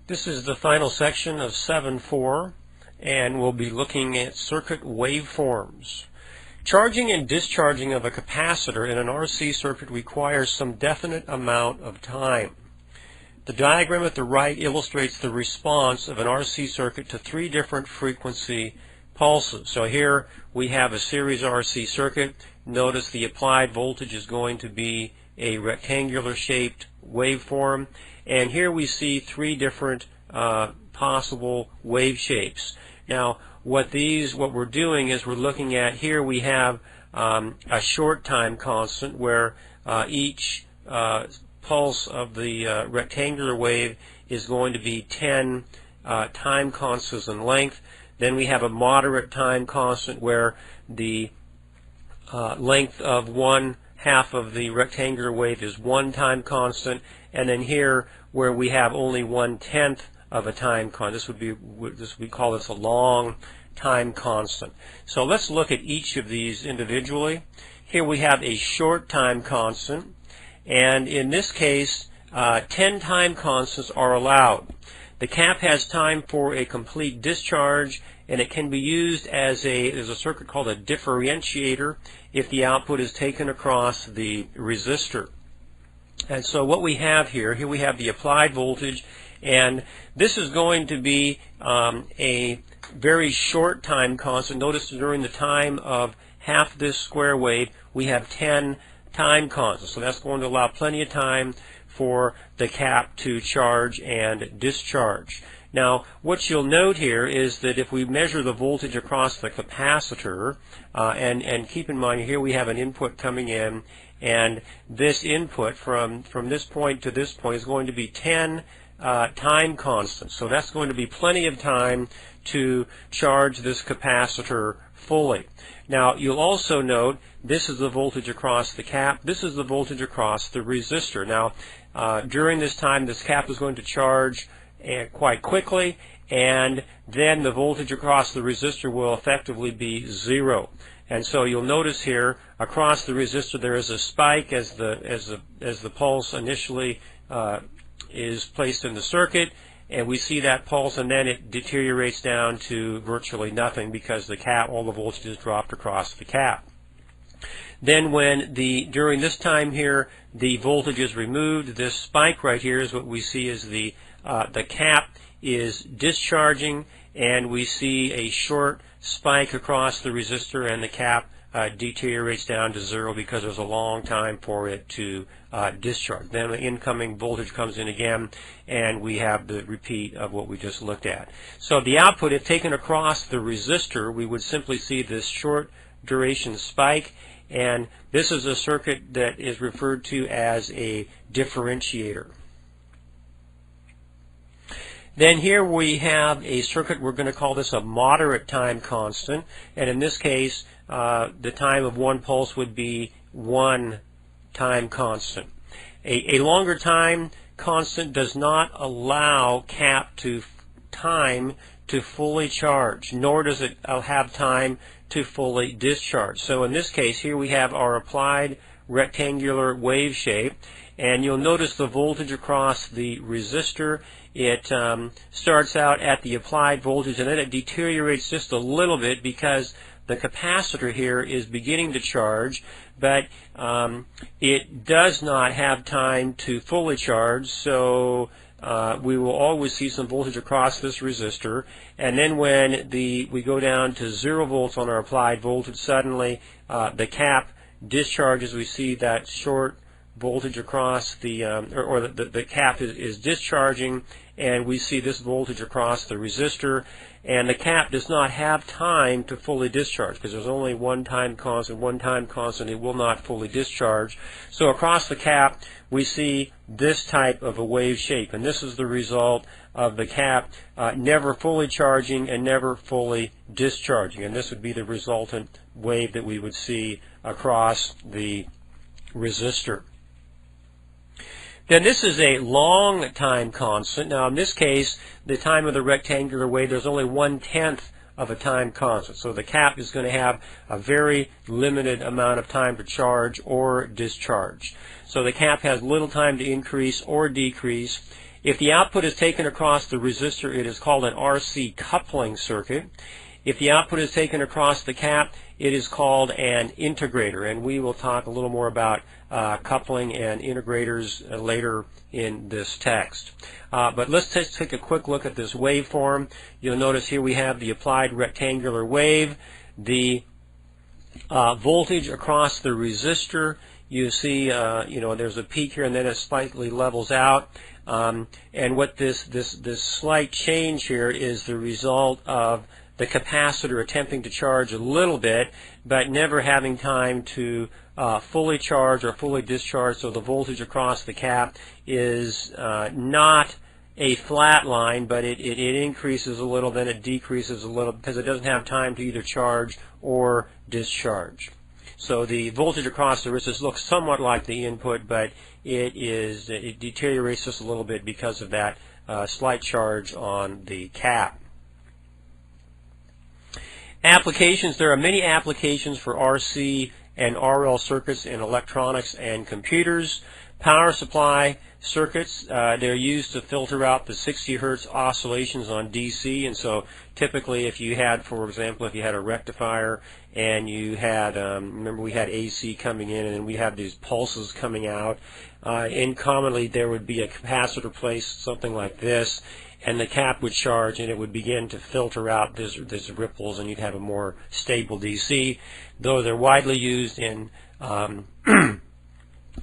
This is the final section of 7.4, and we'll be looking at circuit waveforms. Charging and discharging of a capacitor in an RC circuit requires some definite amount of time. The diagram at the right illustrates the response of an RC circuit to three different frequency pulses. So here we have a series RC circuit. Notice the applied voltage is going to be a rectangular shaped waveform, and here we see three different possible wave shapes. Now what we're doing is we're looking at, here we have a short time constant where each pulse of the rectangular wave is going to be 10 time constants in length. Then we have a moderate time constant where the length of one half of the rectangular wave is 1 time constant, and then here where we have only 1/10 of a time constant, we call this a long time constant. So let's look at each of these individually. Here we have a short time constant, and in this case 10 time constants are allowed. The cap has time for a complete discharge, and it can be used as there's a circuit called a differentiator if the output is taken across the resistor. And so what we have here we have the applied voltage, and this is going to be a very short time constant. Notice during the time of half this square wave we have 10 time constants, so that's going to allow plenty of time for the cap to charge and discharge. Now what you'll note here is that if we measure the voltage across the capacitor, and keep in mind here we have an input coming in, and this input from this point to this point is going to be 10 time constants. So that's going to be plenty of time to charge this capacitor fully. Now you'll also note this is the voltage across the cap, this is the voltage across the resistor. Now during this time this cap is going to charge quite quickly, and then the voltage across the resistor will effectively be 0. And so you'll notice here across the resistor there is a spike as the pulse initially is placed in the circuit, and we see that pulse, and then it deteriorates down to virtually nothing because all the voltage is dropped across the cap. Then when during this time here the voltage is removed, this spike right here is what we see as the cap is discharging, and we see a short spike across the resistor, and the cap deteriorates down to 0 because there's a long time for it to discharge. Then the incoming voltage comes in again, and we have the repeat of what we just looked at. So the output, if taken across the resistor, we would simply see this short duration spike, and this is a circuit that is referred to as a differentiator. Then here we have a circuit, we're going to call this a moderate time constant, and in this case the time of one pulse would be 1 time constant. A longer time constant does not allow cap time to fully charge, nor does it have time to fully discharge. So in this case here we have our applied rectangular wave shape, and you'll notice the voltage across the resistor. It starts out at the applied voltage, and then it deteriorates just a little bit because the capacitor here is beginning to charge, but it does not have time to fully charge, so we will always see some voltage across this resistor, and then when we go down to 0 volts on our applied voltage, suddenly the cap discharges. We see that short voltage across the cap is discharging, and we see this voltage across the resistor, and the cap does not have time to fully discharge because there's only 1 time constant, it will not fully discharge. So across the cap we see this type of a wave shape, and this is the result of the cap never fully charging and never fully discharging, and this would be the resultant wave that we would see across the resistor. Then this is a long time constant. Now in this case, the time of the rectangular wave, there's only 1/10 of a time constant. So the cap is going to have a very limited amount of time to charge or discharge. So the cap has little time to increase or decrease. If the output is taken across the resistor, it is called an RC coupling circuit. If the output is taken across the cap, it is called an integrator, and we will talk a little more about coupling and integrators later in this text. But let's just take a quick look at this waveform. You'll notice here we have the applied rectangular wave, the voltage across the resistor. You see, there's a peak here, and then it slightly levels out. And what this slight change here is the result of the capacitor attempting to charge a little bit, but never having time to fully charge or fully discharge. So the voltage across the cap is not a flat line, but it increases a little, then it decreases a little, because it doesn't have time to either charge or discharge. So the voltage across the resistors looks somewhat like the input, but it deteriorates just a little bit because of that slight charge on the cap. Applications. There are many applications for RC and RL circuits in electronics and computers. Power supply circuits, they're used to filter out the 60 Hertz oscillations on DC, and so typically if you had, for example, if you had a rectifier and you had, remember we had AC coming in and we had these pulses coming out, and commonly there would be a capacitor placed something like this, and the cap would charge and it would begin to filter out these ripples, and you'd have a more stable DC. Though they're widely used in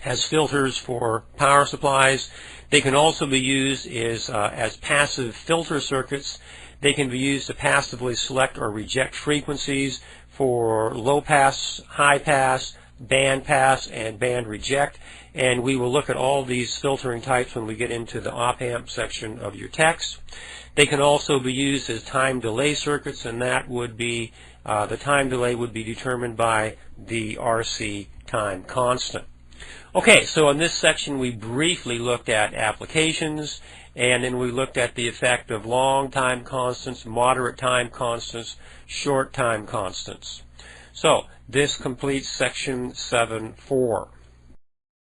as filters for power supplies, they can also be used as passive filter circuits. They can be used to passively select or reject frequencies for low pass, high pass, band pass, and band reject. And we will look at all these filtering types when we get into the op-amp section of your text. They can also be used as time delay circuits, and that would be, the time delay would be determined by the RC time constant. Okay, so in this section we briefly looked at applications, and then we looked at the effect of long time constants, moderate time constants, short time constants. So this completes section 7.4.